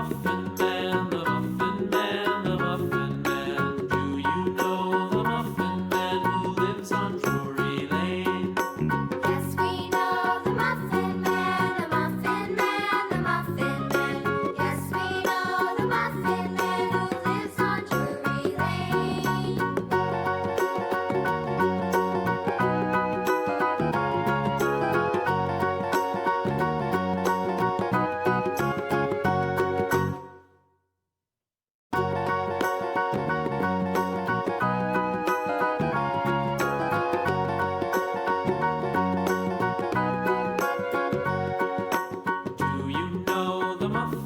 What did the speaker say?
Muffin Man, the Muffin Man, the Muffin Man. Do you know the Muffin Man who lives on Drury Lane? Yes, we know the Muffin Man, the Muffin Man, the Muffin Man. Yes, we know the Muffin Man who lives on Drury Lane. Do you know the Muffin